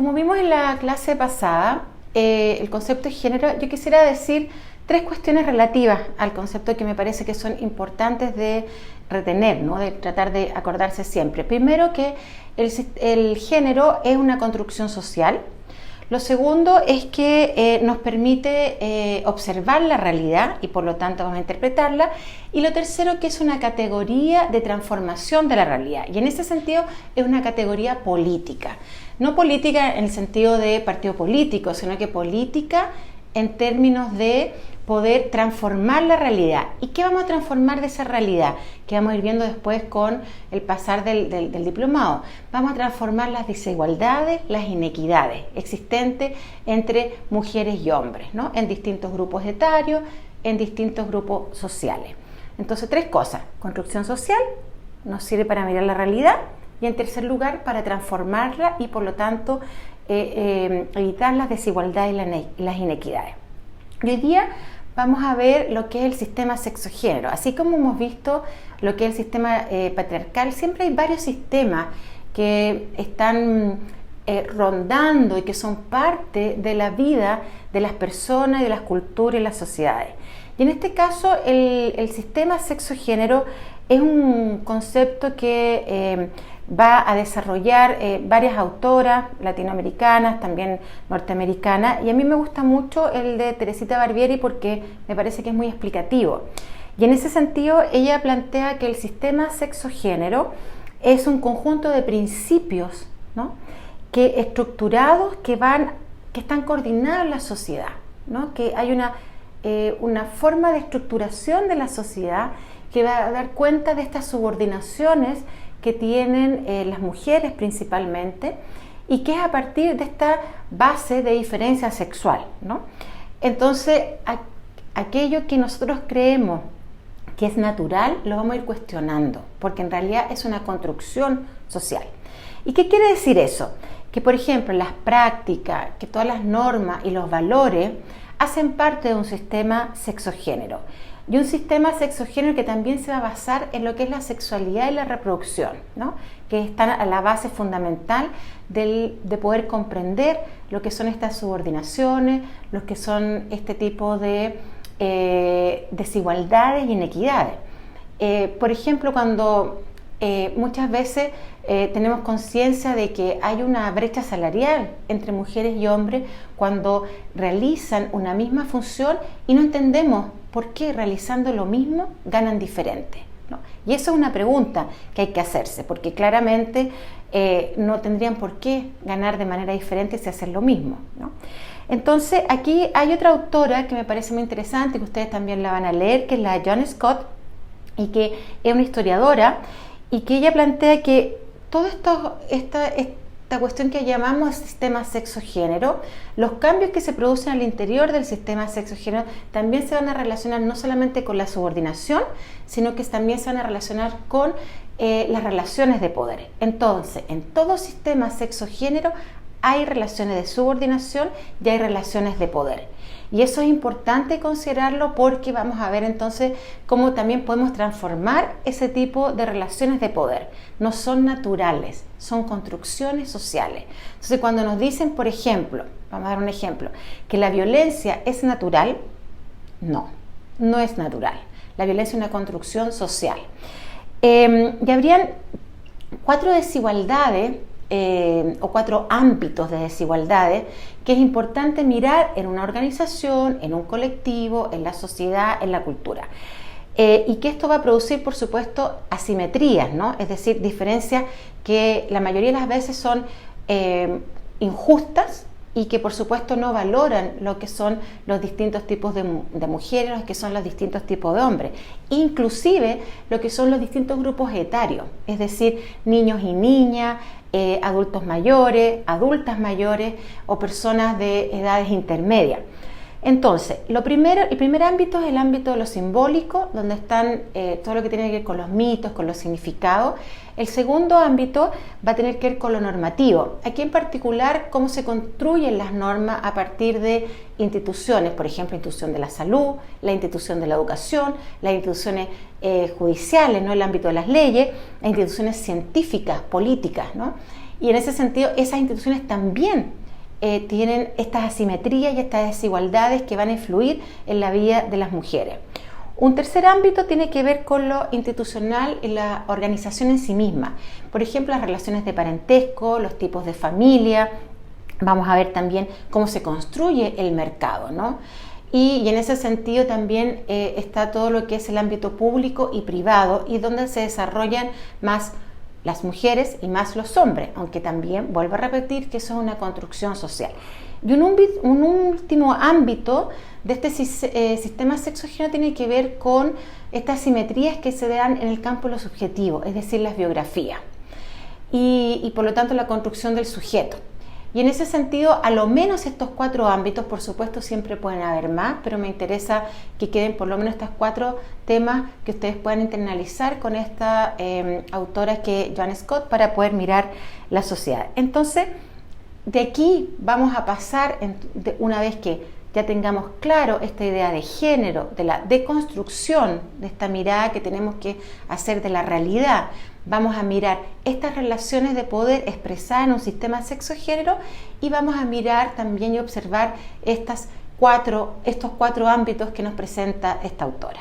Como vimos en la clase pasada, el concepto de género, yo quisiera decir 3 cuestiones relativas al concepto que me parece que son importantes de retener, ¿no? De tratar de acordarse siempre. Primero, que el género es una construcción social. Lo segundo es que nos permite observar la realidad y por lo tanto vamos a interpretarla. Y lo tercero, que es una categoría de transformación de la realidad. Y en ese sentido es una categoría política. No política en el sentido de partido político, sino que política en términos de poder transformar la realidad. ¿Y qué vamos a transformar de esa realidad? Que vamos a ir viendo después con el pasar del diplomado. Vamos a transformar las desigualdades, las inequidades existentes entre mujeres y hombres, ¿no? En distintos grupos etarios, en distintos grupos sociales. Entonces, 3 cosas. Construcción social nos sirve para mirar la realidad y en tercer lugar para transformarla y por lo tanto evitar las desigualdades y las inequidades. Y hoy día vamos a ver lo que es el sistema sexo-género. Así como hemos visto lo que es el sistema patriarcal, siempre hay varios sistemas que están rondando y que son parte de la vida de las personas, de las culturas y las sociedades. Y en este caso el sistema sexo-género es un concepto que va a desarrollar varias autoras latinoamericanas, también norteamericanas, y a mí me gusta mucho el de Teresita Barbieri porque me parece que es muy explicativo. Y en ese sentido ella plantea que el sistema sexo-género es un conjunto de principios, ¿no? que estructurados que están coordinados en la sociedad, ¿no? Que hay una forma de estructuración de la sociedad que va a dar cuenta de estas subordinaciones que tienen las mujeres principalmente y que es a partir de esta base de diferencia sexual, ¿no? Entonces, aquello que nosotros creemos que es natural, lo vamos a ir cuestionando, porque en realidad es una construcción social. ¿Y qué quiere decir eso? Que, por ejemplo, las prácticas, que todas las normas y los valores hacen parte de un sistema sexogénero. Y un sistema sexogénero que también se va a basar en lo que es la sexualidad y la reproducción, ¿no? Que están a la base fundamental de poder comprender lo que son estas subordinaciones, lo que son este tipo de desigualdades y inequidades. Por ejemplo, cuando muchas veces tenemos conciencia de que hay una brecha salarial entre mujeres y hombres cuando realizan una misma función y no entendemos por qué realizando lo mismo ganan diferente, ¿no? Y eso es una pregunta que hay que hacerse, porque claramente no tendrían por qué ganar de manera diferente si hacen lo mismo, ¿no? Entonces aquí hay otra autora que me parece muy interesante, que ustedes también la van a leer, que es la Joan Scott, y que es una historiadora, y que ella plantea que todo esta cuestión que llamamos sistema sexo-género, los cambios que se producen al interior del sistema sexo-género también se van a relacionar no solamente con la subordinación, sino que también se van a relacionar con las relaciones de poder. Entonces, en todo sistema sexo-género hay relaciones de subordinación y hay relaciones de poder. Y eso es importante considerarlo porque vamos a ver entonces cómo también podemos transformar ese tipo de relaciones de poder. No son naturales, son construcciones sociales. Entonces cuando nos dicen, por ejemplo, vamos a dar un ejemplo, que la violencia es natural, no es natural. La violencia es una construcción social. Y habrían 4 desigualdades o 4 ámbitos de desigualdades que es importante mirar en una organización, en un colectivo, en la sociedad, en la cultura. Y que esto va a producir, por supuesto, asimetrías, ¿no? Es decir, diferencias que la mayoría de las veces son injustas y que, por supuesto, no valoran lo que son los distintos tipos de mujeres, lo que son los distintos tipos de hombres, inclusive lo que son los distintos grupos etarios, es decir, niños y niñas, adultos mayores, adultas mayores o personas de edades intermedias. Entonces, el primer ámbito es el ámbito de lo simbólico, donde están todo lo que tiene que ver con los mitos, con los significados. El segundo ámbito va a tener que ver con lo normativo. Aquí en particular, cómo se construyen las normas a partir de instituciones, por ejemplo, la institución de la salud, la institución de la educación, las instituciones judiciales, ¿no? El ámbito de las leyes, las instituciones científicas, políticas, ¿no? Y en ese sentido, esas instituciones también tienen estas asimetrías y estas desigualdades que van a influir en la vida de las mujeres. Un tercer ámbito tiene que ver con lo institucional y la organización en sí misma. Por ejemplo, las relaciones de parentesco, los tipos de familia. Vamos a ver también cómo se construye el mercado, ¿no? Y en ese sentido también está todo lo que es el ámbito público y privado, y donde se desarrollan más las mujeres y más los hombres, aunque también vuelvo a repetir que eso es una construcción social. Y un último ámbito de este sistema sexo-género tiene que ver con estas simetrías que se dan en el campo de lo subjetivo, es decir, las biografías, y por lo tanto la construcción del sujeto. Y en ese sentido, a lo menos estos 4 ámbitos, por supuesto siempre pueden haber más, pero me interesa que queden por lo menos estos 4 temas que ustedes puedan internalizar con esta autora que es Joan Scott, para poder mirar la sociedad. Entonces, de aquí vamos a pasar, una vez que ya tengamos claro esta idea de género, de la deconstrucción de esta mirada que tenemos que hacer de la realidad, vamos a mirar estas relaciones de poder expresadas en un sistema sexo-género, y vamos a mirar también y observar estos 4 ámbitos que nos presenta esta autora.